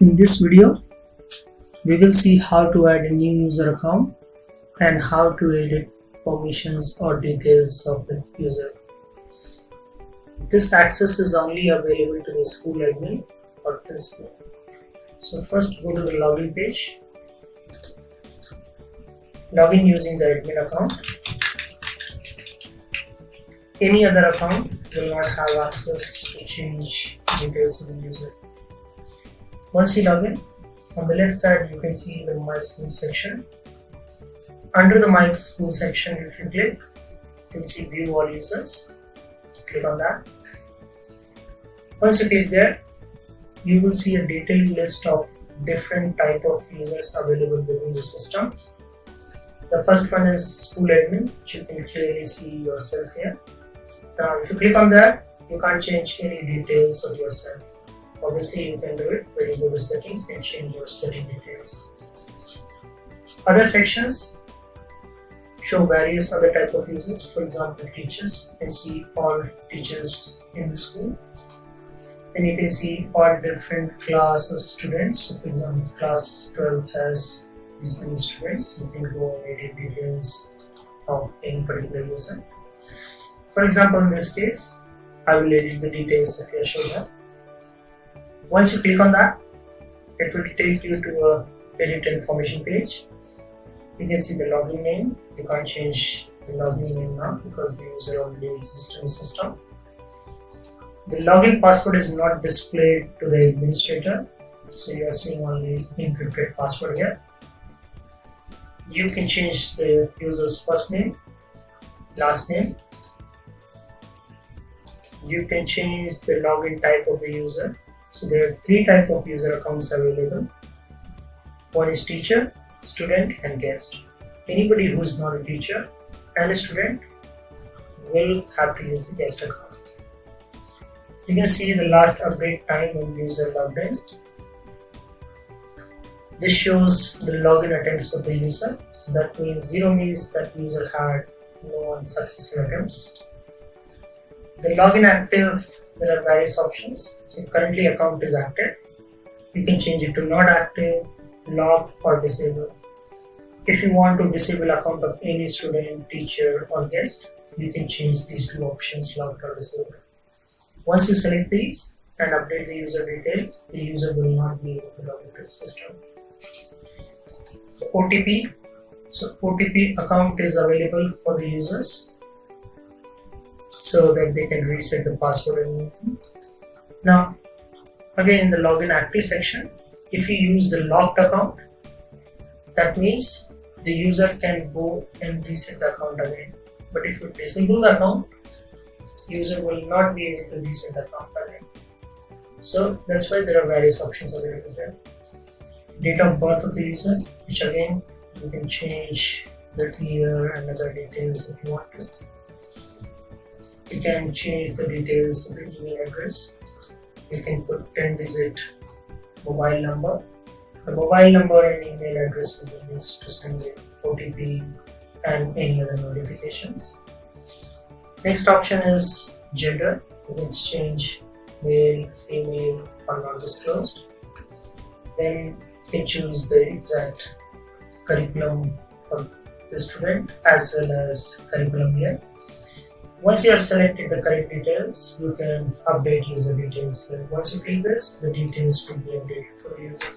In this video, we will see how to add a new user account and how to edit permissions or details of the user. This access is only available to the school admin or principal. So first go to the login page. Login using the admin account. Any other account will not have access to change details of the user. Once you log in, on the left side you can see the My School section. Under the My School section, if you click, you will see View All Users. Click on that. Once you click there, you will see a detailed list of different type of users available within the system. The first one is School Admin, which you can clearly see yourself here. Now, if you click on that, you can't change any details of yourself. Obviously, you can do it when you go to settings and change your setting details. Other sections show various other type of users. For example, teachers. You can see all teachers in the school. Then you can see all different class of students. So, for example, class 12 has these many students. You can go and edit details of any particular user. For example, in this case, I will edit the details if I show them. Once you click on that, it will take you to a edit information page. You can see the login name. You can't change the login name now because the user already exists in the system. The login password is not displayed to the administrator, so you are seeing only encrypted password here. You can change the user's first name, last name. You can change the login type of the user. So there are three types of user accounts available. One is teacher, student and guest. Anybody who is not a teacher and a student will have to use the guest account. You can see the last update time when user logged in. This shows the login attempts of the user. So that means 0 means that user had no unsuccessful attempts. The login active, there are various options. So currently account is active. You can change it to not active, locked or disabled. If you want to disable account of any student, teacher or guest, you can change these two options, locked or disabled. Once you select these and update the user detail, the user will not be able to log into the system. So OTP. So OTP account is available for the users so that they can reset the password and anything. Now, again in the login active section, if you use the locked account, that means the user can go and reset the account again. But if you disable the account, user will not be able to reset the account again. So that's why there are various options available here. Date of birth of the user, which again you can change the year and other details if you want to. You can change the details of the email address. You can put 10-digit mobile number. The mobile number and email address will be used to send the OTP and any other notifications. Next option is gender. You can change male, female or not disclosed. Then you can choose the exact curriculum of the student as well as curriculum year. Once you have selected the correct details, you can update user details here. Once you click this, the details will be updated for the user.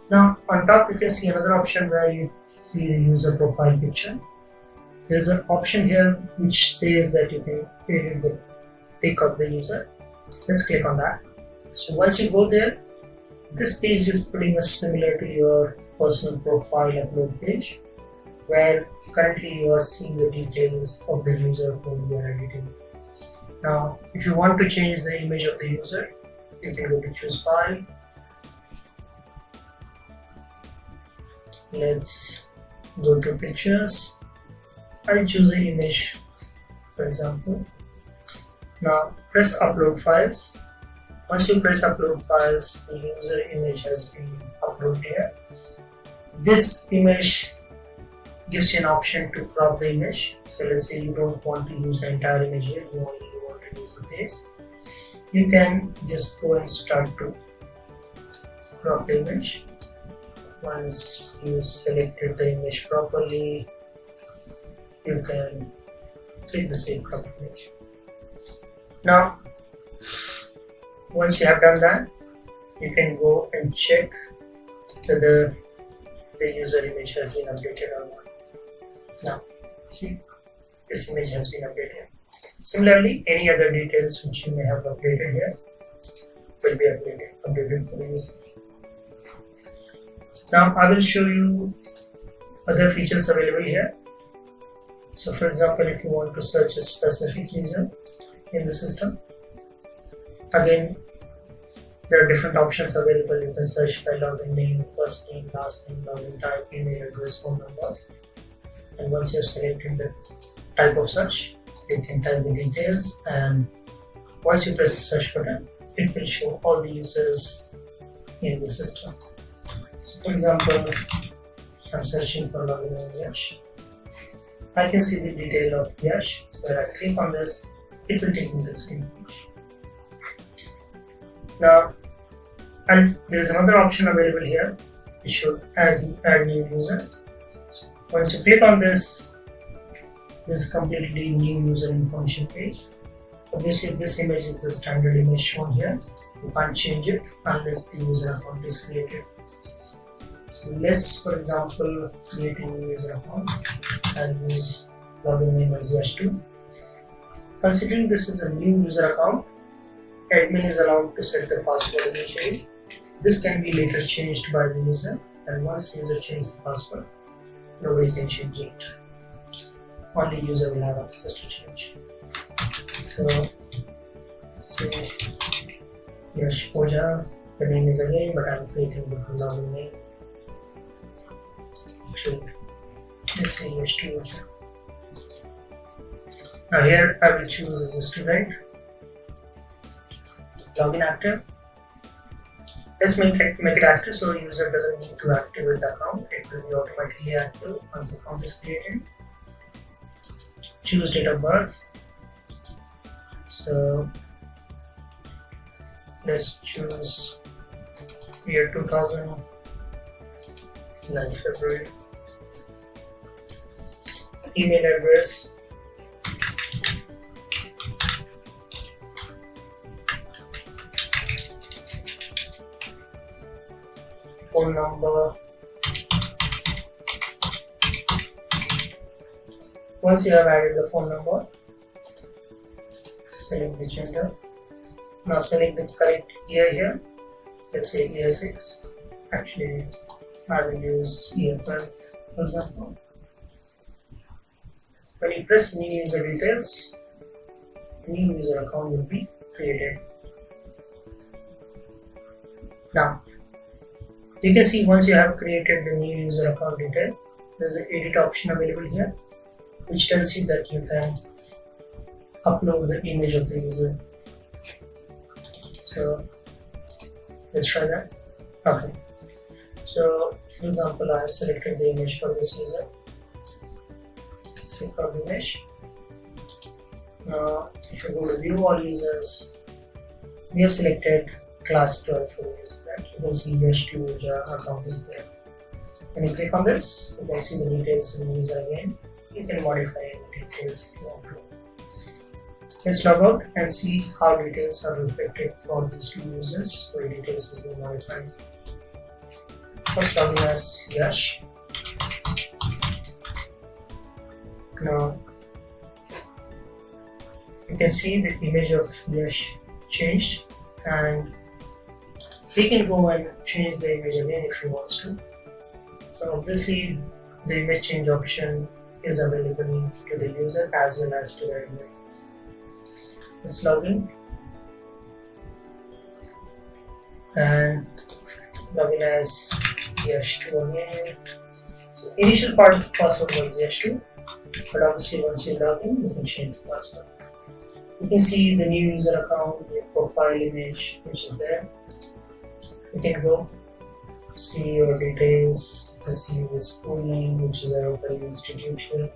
Now on top you can see another option where you see the user profile picture. There's an option here which says that you can edit the pic of the user. Let's click on that. So once you go there, this page is pretty much similar to your personal profile upload page, where currently you are seeing the details of the user whom you are editing. Now, if you want to change the image of the user, you can go to choose file. Let's go to pictures. I'll choose an image, for example. Now, press upload files. Once you press upload files, the user image has been uploaded here. This image gives you an option to crop the image. So let's say you don't want to use the entire image here, you only want to use the face. You can just go and start to crop the image. Once you selected the image properly, you can click the save crop image. Now, once you have done that, you can go and check whether the user image has been updated or not. Now, see, this image has been updated. Similarly, any other details which you may have updated here will be updated for the user. Now, I will show you other features available here. So, for example, if you want to search a specific user in the system, again, there are different options available. You can search by login name, first name, last name, login type, email address, phone number. And once you have selected the type of search, you can type the details, and once you press the search button, it will show all the users in the system. So, for example, I'm searching for login name Yash. I can see the detail of Yash. When I click on this, it will take me to the same page. Now, and there is another option available here. It should add new user. So once you click on this, this completely new user information page. Obviously, this image is the standard image shown here. You can't change it unless the user account is created. So let's, for example, create a new user account and use login name as Yash2. Considering this is a new user account, admin is allowed to set the password initially. This can be later changed by the user, and once the user changes the password, nobody can change it. Only user will have access to change. So, say Yash Oja, the name is again, but I'm creating a different login name. Actually, let's say Yash2 Oja. Now here I will choose as a student. Login active. Let's make it active so the user doesn't need to activate the account. It will be automatically active once the account is created. Choose date of birth. So let's choose year 2000, 9th February. Email address. Phone number. Once you have added the phone number, select the gender. Now select the correct year here. Let's say year 6. Actually, I will use year 12, for example. When you press new user details, new user account will be created. Now, you can see once you have created the new user account detail, there is an edit option available here, which tells you that you can upload the image of the user. So let's try that. Okay. So for example, I have selected the image for this user. Select the image. Now, if you go to view all users, we have selected class 12 for the user. You can see Yash2 account is there. When you click on this, you can see the details of the user again. You can modify any details if you want to. Let's log out and see how details are reflected for these two users where details has been modified. First login as Yash. Now you can see the image of Yash changed, and he can go and change the image again if he wants to. So obviously the image change option is available to the user as well as to the admin. Let's log in and log in as Yash2 again. So initial part of the password was Yash2, but obviously once you log in, you can change the password. You can see the new user account, the profile image which is there. You can go see your details, you can see the school name which is a local institute here.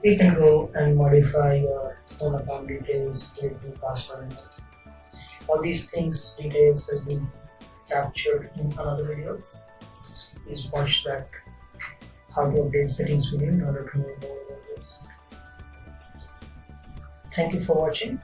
You can go and modify your own account details, create the password. All these things, details has been captured in another video. So please watch that how to update settings video in order to know more about this. Thank you for watching.